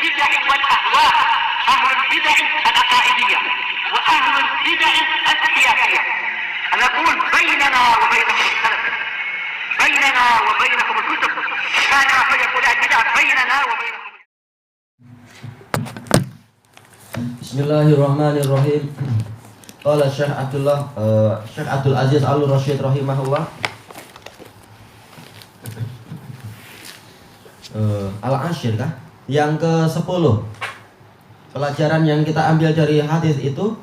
البدع والأهواء، أهل البدع العقائدية وأهل البدع السياسية. نقول بيننا وبينكم السلف، بيننا وبينكم الكتب، كان فيقول البدع بيننا وبينكم. Bismillahirrahmanirrahim. Qala Syekh Abdul Aziz Al-Rasyid rahimahullah. Al-Ashir kah? Yang ke-10. Pelajaran yang kita ambil dari hadis itu,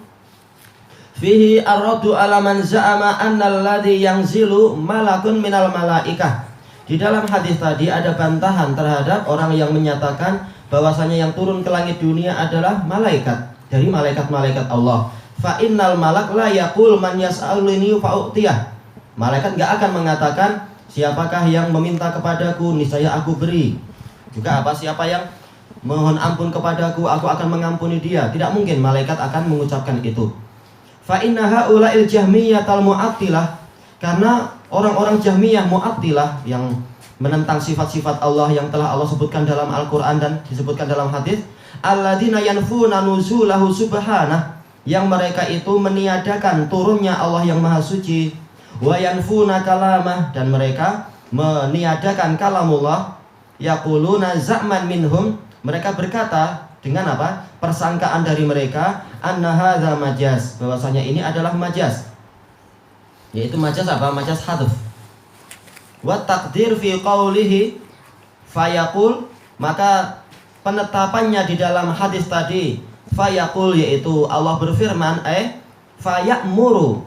fihi ar-raddu ala man za'ama annal ladzi yanzilu malakun minal malaikah. Di dalam hadis tadi ada bantahan terhadap orang yang menyatakan bahwasanya yang turun ke langit dunia adalah malaikat, dari malaikat-malaikat Allah. Fa innal malak la yaqul man yas'aluni fa'utiyah. Malaikat enggak akan mengatakan siapakah yang meminta kepadaku niscaya aku beri. Juga siapa yang mohon ampun kepadaku aku akan mengampuni dia. Tidak mungkin malaikat akan mengucapkan itu. Fa inna haula'il jahmiyatal mu'attilah, karena orang-orang Jahmiyah Mu'attilah yang menentang sifat-sifat Allah yang telah Allah sebutkan dalam Al-Quran dan disebutkan dalam hadis, alladzina yanfuna nuzulahu subhanah, yang mereka itu meniadakan turunnya Allah yang maha suci, wa yanfuna kalamah, dan mereka meniadakan kalamullah, yaquluna za'man minhum, mereka berkata dengan apa? Persangkaan dari mereka, anna hadza majaz, bahwasanya ini adalah majaz. Yaitu majaz apa? Majaz hadf. Wa taqdir fi qawlihi fayaqul, maka penetapannya di dalam hadis tadi fayaqul, yaitu Allah berfirman fayamuru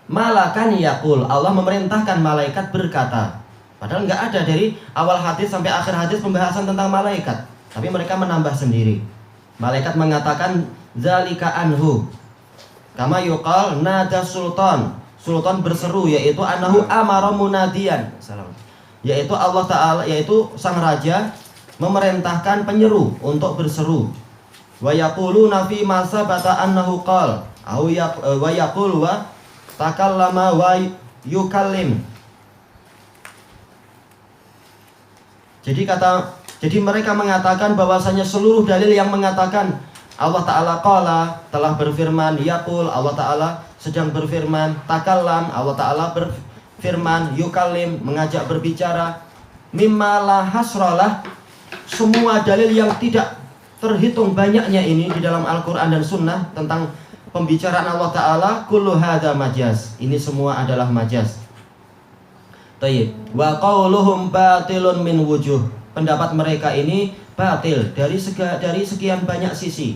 malakan yaqul, Allah memerintahkan malaikat berkata. Padahal enggak ada dari awal hadis sampai akhir hadis pembahasan tentang malaikat, tapi mereka menambah sendiri. Malaikat mengatakan zalika anhu, kama yuqal nada sultan, sultan berseru, yaitu anahu amara munadian, yaitu Allah Ta'ala, yaitu sang raja memerintahkan penyeru untuk berseru. Wa yaquluna fi ma sabata annahu qal wa yaqul wa takallama wa yukallim. Jadi mereka mengatakan bahwasanya seluruh dalil yang mengatakan Allah Ta'ala qala, telah berfirman, yaqul, Allah Ta'ala sedang berfirman, takallam, Allah Ta'ala berfirman, yukallim, mengajak berbicara, mimma la hasralah, semua dalil yang tidak terhitung banyaknya ini di dalam Al-Quran dan Sunnah tentang pembicaraan Allah Ta'ala, kullu hadza majaz, ini semua adalah majaz. Tayyib. Wa qauluhum batilun min wujuh, pendapat mereka ini batil dari sekian banyak sisi.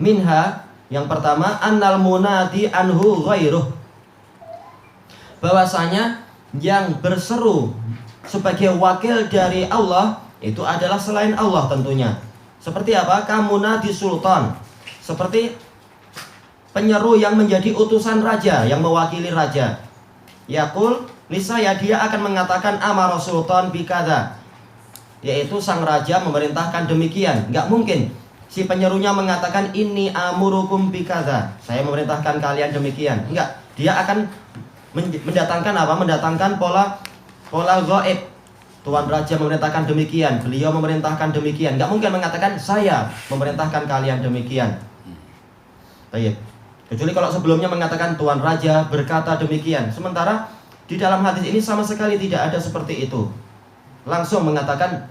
Minha, yang pertama, annal munadi anhu ghairuh, bahwasanya yang berseru sebagai wakil dari Allah itu adalah selain Allah tentunya. Seperti apa? Kamunadi sultan, seperti penyeru yang menjadi utusan raja, yang mewakili raja. Yaqul, niscaya dia akan mengatakan amara sultan bikadza, yaitu sang raja memerintahkan demikian. Enggak mungkin si penyerunya mengatakan ini amurukum bikadza, saya memerintahkan kalian demikian. Enggak, dia akan mendatangkan apa? Mendatangkan pola gaib. Tuan raja memerintahkan demikian, beliau memerintahkan demikian. Enggak mungkin mengatakan saya memerintahkan kalian demikian. Baik. Kecuali kalau sebelumnya mengatakan tuan raja berkata demikian. Sementara di dalam hadis ini sama sekali tidak ada seperti itu. Langsung mengatakan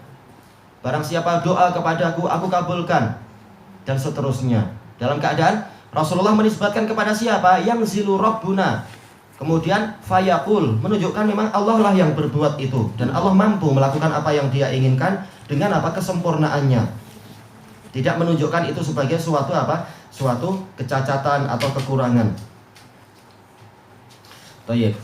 barang siapa doa kepadaku aku kabulkan, dan seterusnya. Dalam keadaan Rasulullah menisbatkan kepada siapa? Yang zilu rabbuna. Kemudian fayaqul, menunjukkan memang Allah lah yang berbuat itu, dan Allah mampu melakukan apa yang dia inginkan dengan apa? Kesempurnaannya. Tidak menunjukkan itu sebagai suatu apa? Suatu kecacatan atau kekurangan. Baik.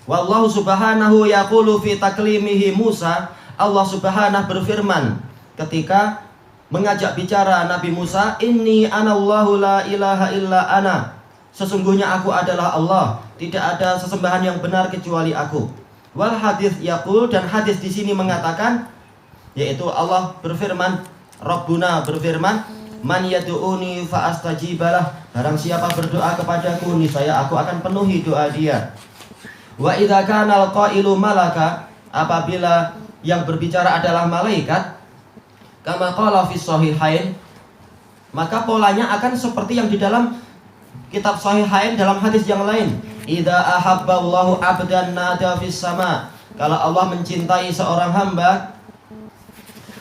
Wallahu subhanahu yaqulu fi taklimihi Musa, Allah subhanahu berfirman ketika mengajak bicara Nabi Musa, inni anallahu la ilaha illa ana, sesungguhnya aku adalah Allah, tidak ada sesembahan yang benar kecuali aku. Wal hadis yaqul, dan hadis di sini mengatakan, yaitu Allah berfirman, Rabbuna berfirman, man yad'uni fa astajibalah, barang siapa berdoa kepadaku niscaya aku akan penuhi doa dia. Wa idza kana al-qailu malaka, apabila yang berbicara adalah malaikat, Kama qala fi sahihain, maka polanya akan seperti yang di dalam kitab sahihain dalam hadis yang lain. Idza ahabballahu 'abdan nada fis sama. Kalau Allah mencintai seorang hamba,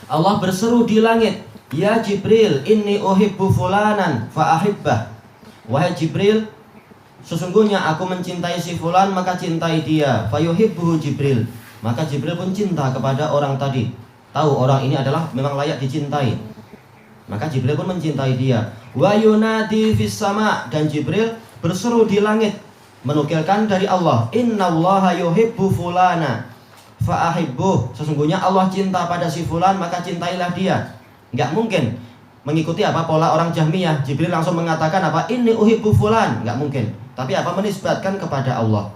Allah berseru di langit, "Ya Jibril, inni uhibbu fulanan fa ahibbah." Wahai Jibril, sesungguhnya aku mencintai si fulan, maka cintai dia. Fayuhibbuhu Jibril. Maka Jibril pun cinta kepada orang tadi. Tahu orang ini adalah memang layak dicintai. Maka Jibril pun mencintai dia. Wa yunadi fis sama, dan Jibril berseru di langit, menukilkan dari Allah, "Innallaha yuhibbu fulana fa ahibbuh." Sesungguhnya Allah cinta pada si fulan, maka cintailah dia. Enggak mungkin mengikuti apa pola orang Jahmiyah. Jibril langsung mengatakan apa? "Inni uhibbu fulan." Enggak mungkin. Tapi apa? Menisbatkan kepada Allah.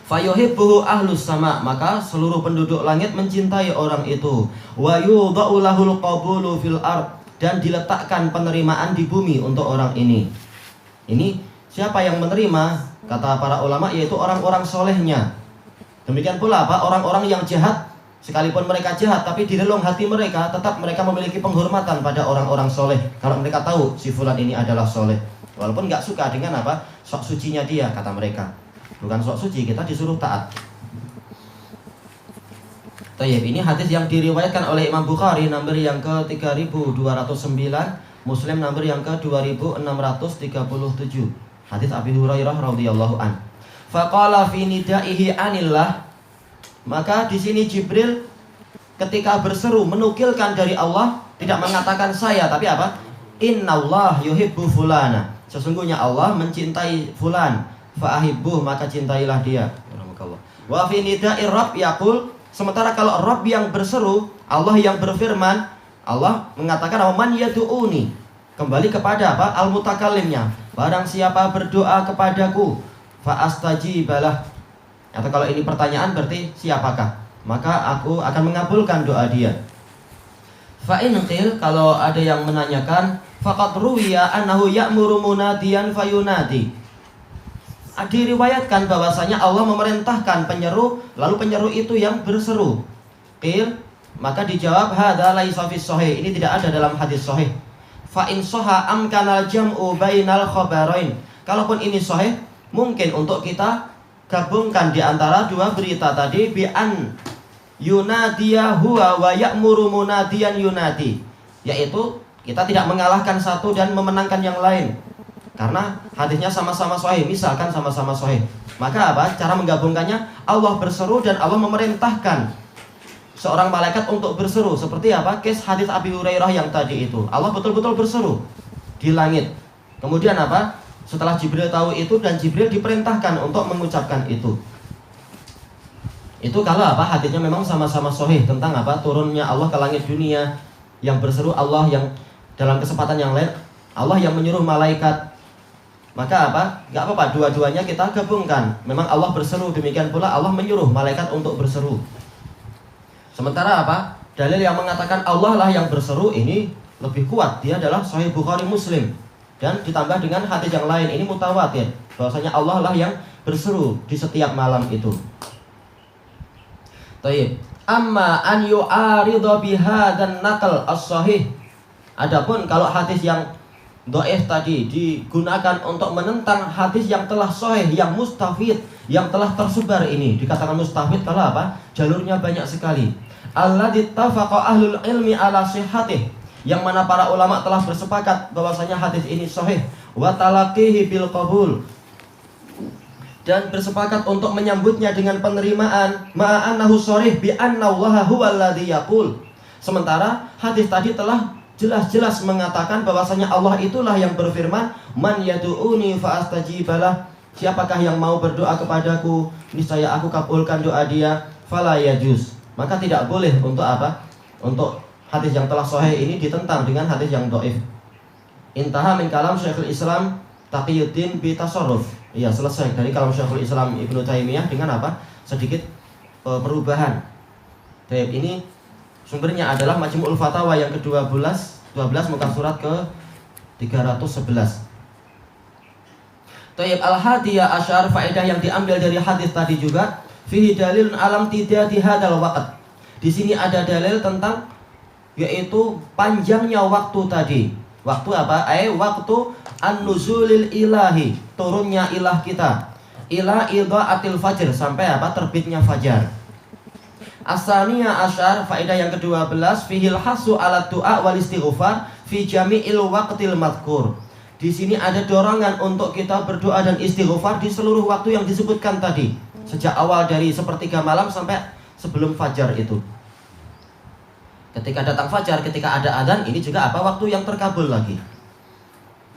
Fayuhibbuhu ahlus sama, maka seluruh penduduk langit mencintai orang itu. Wa yudha'u lahul qabulu fil ard, dan diletakkan penerimaan di bumi untuk orang ini. Ini siapa yang menerima? Kata para ulama, yaitu orang-orang solehnya. Demikian pula apa? Orang-orang yang jahat, sekalipun mereka jahat, tapi di relung hati mereka tetap mereka memiliki penghormatan pada orang-orang soleh. Kalau mereka tahu si fulan ini adalah soleh, walaupun nggak suka dengan apa sok sucinya dia, kata mereka. Bukan sok suci, kita disuruh taat. Tayyib, ini hadis yang diriwayatkan oleh Imam Bukhari nomor yang ke 3209, Muslim nomor yang ke 2637. Hadis Abi Hurairah radhiyallahu an. Faqala fi nidaihi anillah, maka di sini Jibril ketika berseru menukilkan dari Allah, tidak mengatakan saya, tapi apa? Innallah yuhibbu fulana. Sesungguhnya Allah mencintai fulan. Fa'ahibbuh, maka cintailah dia. Wa fi nida'ir Rabb yaqul, sementara kalau Rabb yang berseru, Allah yang berfirman, Allah mengatakan man yad'uni, kembali kepada apa? Al-mutakallimnya. Barang siapa berdoa kepadaku, fa'astajibalah. Atau kalau ini pertanyaan berarti siapakah? Maka aku akan mengabulkan doa dia. Fa'in qil, kalau ada yang menanyakan, faqad ruwiya annahu ya'muru munadiyan fayunadi. Diriwayatkan bahwasanya Allah memerintahkan penyeru, lalu penyeru itu yang berseru. Qil, maka dijawab hadza laisa fis sahih, ini tidak ada dalam hadis sahih. Fa in sahha amkanal jam'u bainal khabarain. Kalaupun ini sahih, mungkin untuk kita gabungkan di antara dua berita tadi, bi an yunadiya huwa wa ya'muru munadiyan yunadi, yaitu kita tidak mengalahkan satu dan memenangkan yang lain. Karena hadisnya sama-sama sahih, misalkan sama-sama sahih. Maka apa? Cara menggabungkannya, Allah berseru dan Allah memerintahkan seorang malaikat untuk berseru. Seperti apa? Kes hadis Abi Hurairah yang tadi itu. Allah betul-betul berseru di langit. Kemudian apa? Setelah Jibril tahu itu, dan Jibril diperintahkan untuk mengucapkan itu. Itu kalau apa? Hadisnya memang sama-sama sahih tentang apa? Turunnya Allah ke langit dunia, yang berseru Allah, yang dalam kesempatan yang lain Allah yang menyuruh malaikat. Maka apa? Gak apa-apa, dua-duanya kita gabungkan. Memang Allah berseru, demikian pula Allah menyuruh malaikat untuk berseru. Sementara apa? Dalil yang mengatakan Allah lah yang berseru ini lebih kuat. Dia adalah Sahih Bukhari Muslim. Dan ditambah dengan hadis yang lain, ini mutawatir, bahwasanya Allah lah yang berseru di setiap malam itu. Tayyib. Amma an yu'aridha bihadzan naql as-sahih. Adapun kalau hadis yang dhaif tadi digunakan untuk menentang hadis yang telah sahih, yang mustafid, yang telah tersebar, ini dikatakan mustafid kalau apa? Jalurnya banyak sekali. Alladzi tafaqa ahlul ilmi ala sihhatih, yang mana para ulama telah bersepakat bahwasanya hadis ini sahih, wa talaqihi bil qabul, dan bersepakat untuk menyambutnya dengan penerimaan, ma'annahu sharih bi anna Allah huwal ladzi yaqul. Sementara hadis tadi telah jelas-jelas mengatakan bahwasanya Allah itulah yang berfirman, man yad'uni fa astajibalah. Siapakah yang mau berdoa kepadaku, niscaya aku kabulkan doa dia. Fala yajuz, maka tidak boleh untuk apa? Untuk hadis yang telah sahih ini ditentang dengan hadis yang dhaif. Intaha min kalam Syekhul Islam Taqiyuddin bi tasarruf. Iya, selesai dari kalam Syekhul Islam Ibnu Taimiyah dengan apa? Sedikit perubahan. Baik, ini sumbernya adalah Majmu'ul Fatawa yang ke-12 muka surat ke-311. Tayyib, al-hadiyah asyar, faedah yang diambil dari hadis tadi juga, fihi dalilun alam tidak di hadal waqt. Di sini ada dalil tentang yaitu panjangnya waktu tadi. Waktu apa? Waktu an-nuzulil ilahi, turunnya ilah kita. Ila idha'atil fajr, sampai apa? Terbitnya fajar. Asaniya asyar, faedah yang ke-12, fihil hasu ala du'a wal istighfar fi jami'il waqtil madhkur. Di sini ada dorongan untuk kita berdoa dan istighfar di seluruh waktu yang disebutkan tadi, sejak awal dari sepertiga malam sampai sebelum fajar itu. Ketika datang fajar, ketika ada adzan, ini juga apa? Waktu yang terkabul lagi.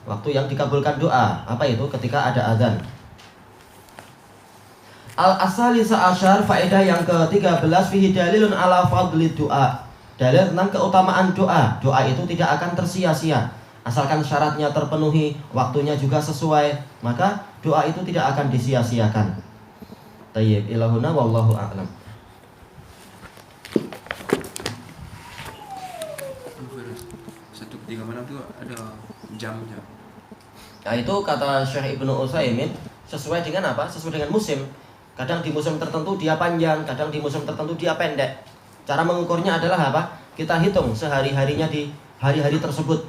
Waktu yang dikabulkan doa. Apa itu? Ketika ada adzan. Al-asalisa asyar, faedah yang ke-13, fihi dalilun ala fadli doa. Dalil tentang keutamaan doa. Doa itu tidak akan tersia-sia. Asalkan syaratnya terpenuhi, waktunya juga sesuai, maka doa itu tidak akan disia-siakan. Tayyib, ilahuna wallahu a'lam. Di mana tuh ada jamnya. Nah itu kata Syekh Ibnu Utsaimin, sesuai dengan apa? Sesuai dengan musim. Kadang di musim tertentu dia panjang, kadang di musim tertentu dia pendek. Cara mengukurnya adalah apa? Kita hitung sehari-harinya di hari-hari tersebut.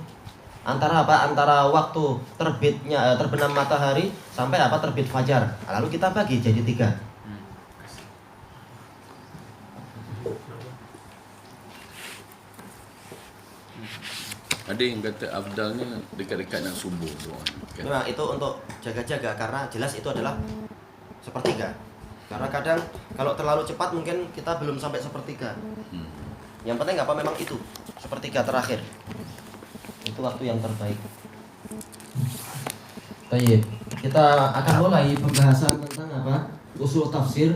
Antara apa? Antara waktu terbenam matahari sampai apa? Terbit fajar. Lalu kita bagi jadi 3. Ada yang kata afdalnya dekat-dekat dengan subuh kan? Nah itu untuk jaga-jaga, karena jelas itu adalah sepertiga. Karena kadang kalau terlalu cepat mungkin kita belum sampai sepertiga. Yang penting apa? Memang itu sepertiga terakhir. Itu waktu yang terbaik. Baik, kita akan mulai pembahasan tentang apa? Usul tafsir.